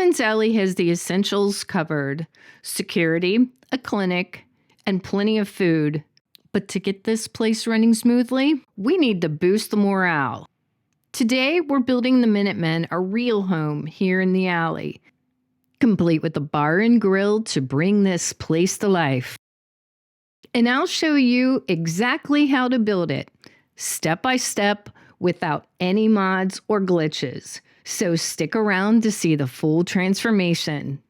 Hangman's Alley has the essentials covered: security, a clinic, and plenty of food. But to get this place running smoothly, we need to boost the morale. Today, we're building the Minutemen a real home here in the alley, complete with a bar and grill to bring this place to life. And I'll show you exactly how to build it, step by step, without any mods or glitches. So stick around to see the full transformation.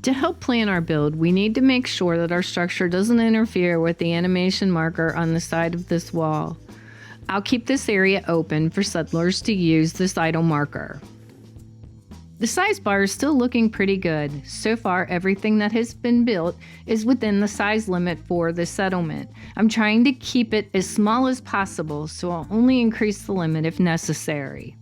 To help plan our build, we need to make sure that our structure doesn't interfere with the animation marker on the side of this wall. I'll keep this area open for settlers to use this idle marker. The size bar is still looking pretty good. So far, everything that has been built is within the size limit for the settlement. I'm trying to keep it as small as possible, so I'll only increase the limit if necessary.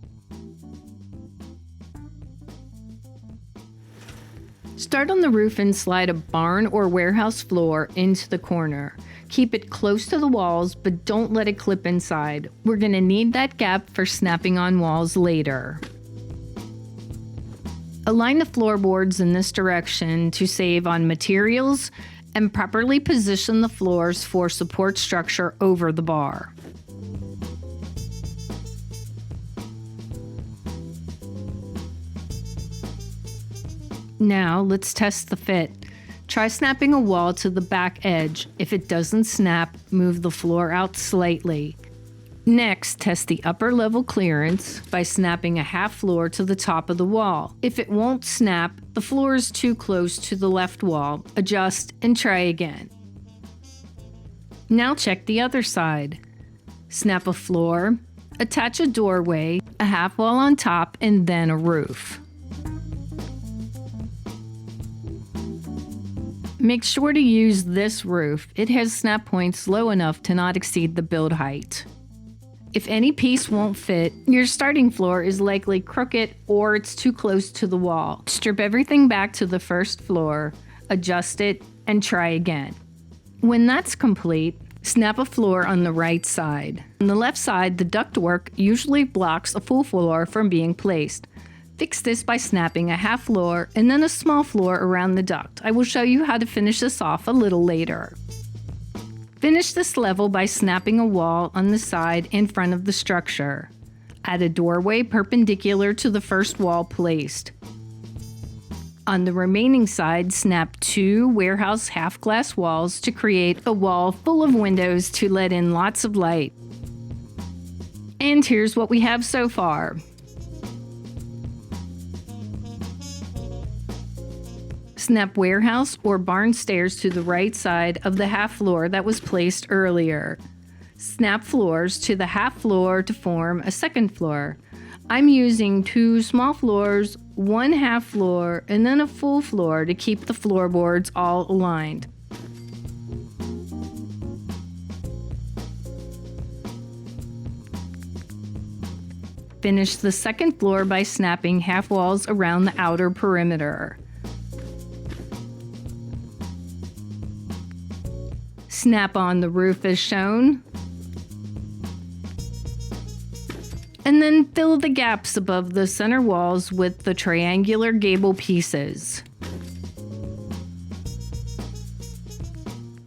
Start on the roof and slide a barn or warehouse floor into the corner. Keep it close to the walls, but don't let it clip inside. We're going to need that gap for snapping on walls later. Align the floorboards in this direction to save on materials and properly position the floors for support structure over the bar. Now let's test the fit. Try snapping a wall to the back edge. If it doesn't snap, move the floor out slightly. Next, test the upper level clearance by snapping a half floor to the top of the wall. If it won't snap, the floor is too close to the left wall. Adjust and try again. Now check the other side. Snap a floor, attach a doorway, a half wall on top, and then a roof. Make sure to use this roof. It has snap points low enough to not exceed the build height. If any piece won't fit, your starting floor is likely crooked or it's too close to the wall. Strip everything back to the first floor, adjust it, and try again. When that's complete, snap a floor on the right side. On the left side, the ductwork usually blocks a full floor from being placed. Fix this by snapping a half floor and then a small floor around the duct. I will show you how to finish this off a little later. Finish this level by snapping a wall on the side in front of the structure. Add a doorway perpendicular to the first wall placed. On the remaining side, snap 2 warehouse half-glass walls to create a wall full of windows to let in lots of light. And here's what we have so far. Snap warehouse or barn stairs to the right side of the half floor that was placed earlier. Snap floors to the half floor to form a second floor. I'm using 2 small floors, 1 half floor, and then a full floor to keep the floorboards all aligned. Finish the second floor by snapping half walls around the outer perimeter. Snap on the roof as shown, and then fill the gaps above the center walls with the triangular gable pieces.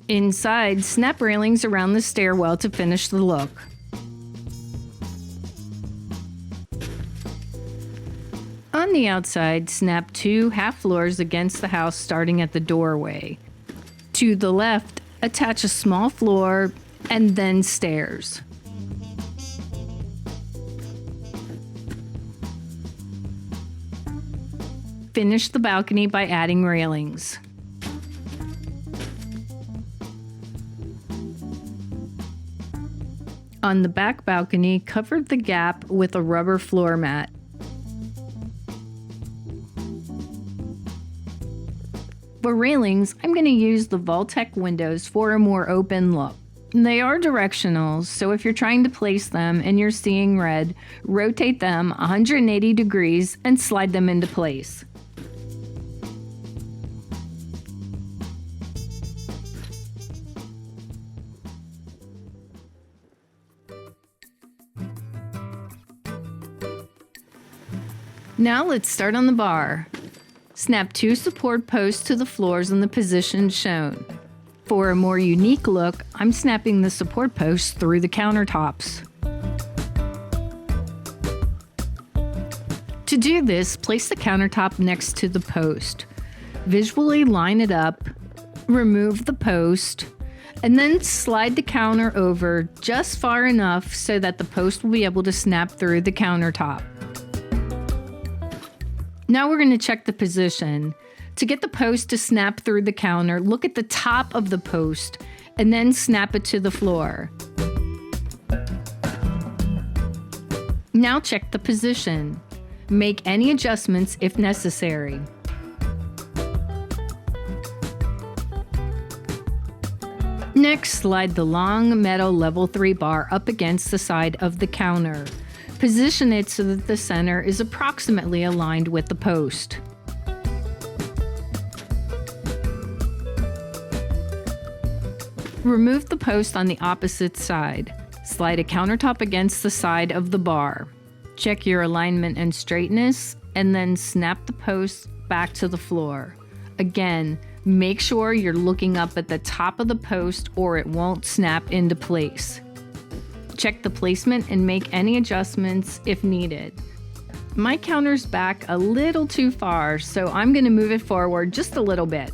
Inside, snap railings around the stairwell to finish the look. On the outside, snap 2 half floors against the house starting at the doorway. To the left, attach a small floor and then stairs. Finish the balcony by adding railings. On the back balcony, cover the gap with a rubber floor mat. For railings, I'm going to use the Voltec windows for a more open look. They are directional, so if you're trying to place them and you're seeing red, rotate them 180 degrees and slide them into place. Now let's start on the bar. Snap 2 support posts to the floors in the positions shown. For a more unique look, I'm snapping the support posts through the countertops. To do this, place the countertop next to the post. Visually line it up, remove the post, and then slide the counter over just far enough so that the post will be able to snap through the countertop. Now we're going to check the position. To get the post to snap through the counter, look at the top of the post and then snap it to the floor. Now check the position. Make any adjustments if necessary. Next, slide the long metal level 3 bar up against the side of the counter. Position it so that the center is approximately aligned with the post. Remove the post on the opposite side. Slide a countertop against the side of the bar. Check your alignment and straightness, and then snap the post back to the floor. Again, make sure you're looking up at the top of the post or it won't snap into place. Check the placement and make any adjustments if needed. My counter's back a little too far, so I'm going to move it forward just a little bit.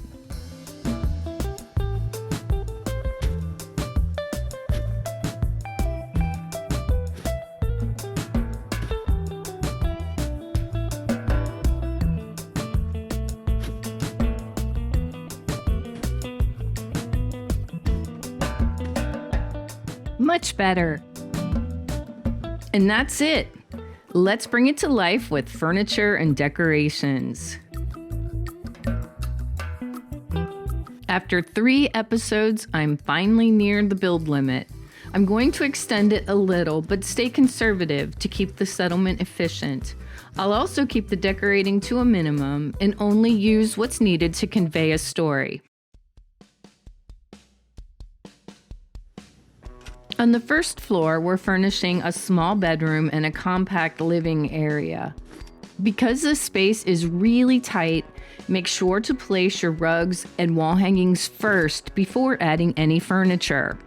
Much better. And that's it. Let's bring it to life with furniture and decorations. After 3 episodes, I'm finally near the build limit. I'm going to extend it a little, but stay conservative to keep the settlement efficient. I'll also keep the decorating to a minimum and only use what's needed to convey a story. On the first floor, we're furnishing a small bedroom and a compact living area. Because this space is really tight, make sure to place your rugs and wall hangings first before adding any furniture.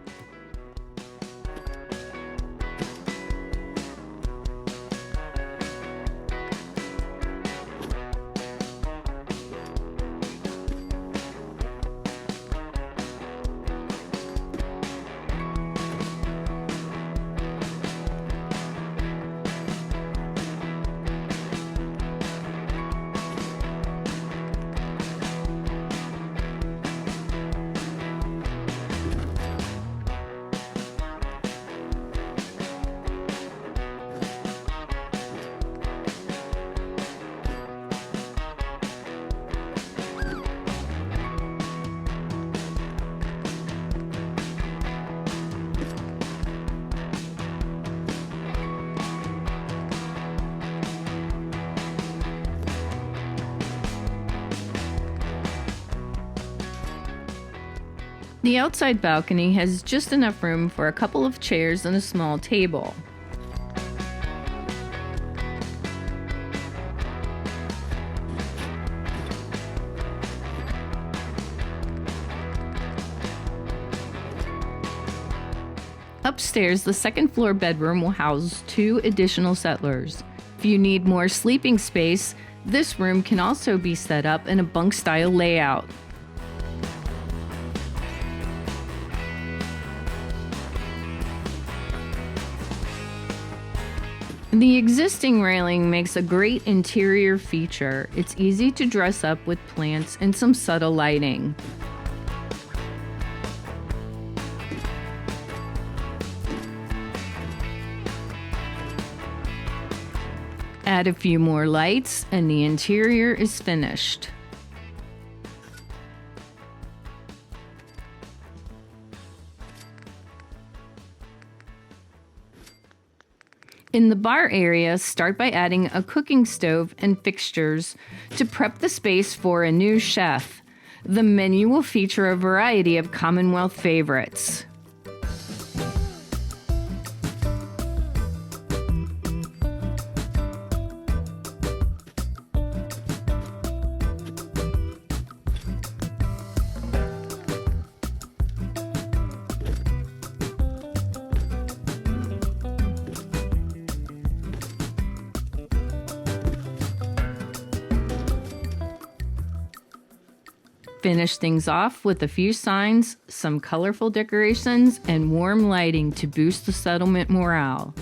The outside balcony has just enough room for a couple of chairs and a small table. Upstairs, the second floor bedroom will house 2 additional settlers. If you need more sleeping space, this room can also be set up in a bunk-style layout. The existing railing makes a great interior feature. It's easy to dress up with plants and some subtle lighting. Add a few more lights and the interior is finished. In the bar area, start by adding a cooking stove and fixtures to prep the space for a new chef. The menu will feature a variety of Commonwealth favorites. Finish things off with a few signs, some colorful decorations, and warm lighting to boost the settlement morale.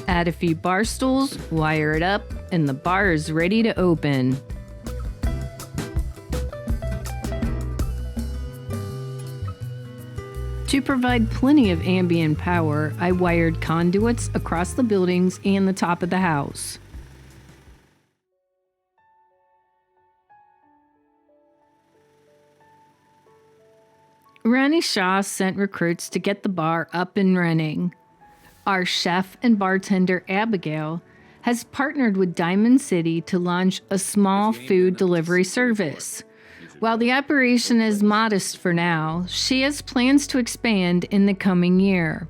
Add a few bar stools, wire it up, and the bar is ready to open. To provide plenty of ambient power, I wired conduits across the buildings and the top of the house. Ranny Shaw sent recruits to get the bar up and running. Our chef and bartender, Abigail, has partnered with Diamond City to launch a small food delivery service. While the operation is modest for now, she has plans to expand in the coming year.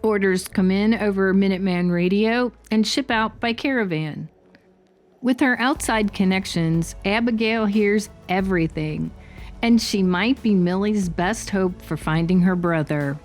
Orders come in over Minuteman radio and ship out by caravan. With her outside connections, Abigail hears everything, and she might be Millie's best hope for finding her brother.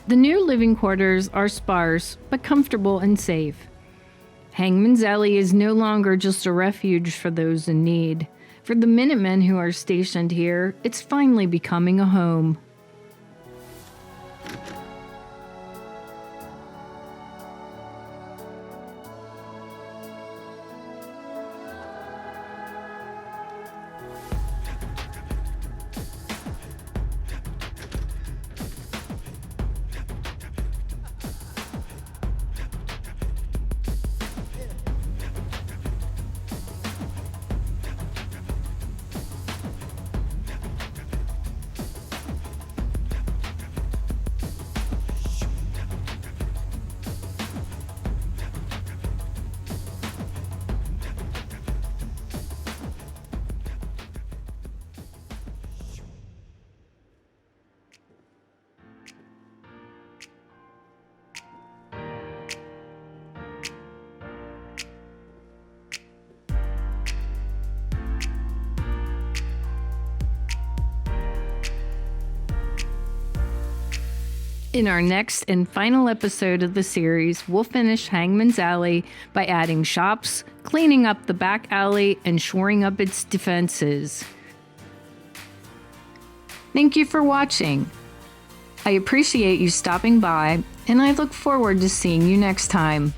The new living quarters are sparse, but comfortable and safe. Hangman's Alley is no longer just a refuge for those in need. For the Minutemen who are stationed here, it's finally becoming a home. In our next and final episode of the series, we'll finish Hangman's Alley by adding shops, cleaning up the back alley, and shoring up its defenses. Thank you for watching. I appreciate you stopping by, and I look forward to seeing you next time.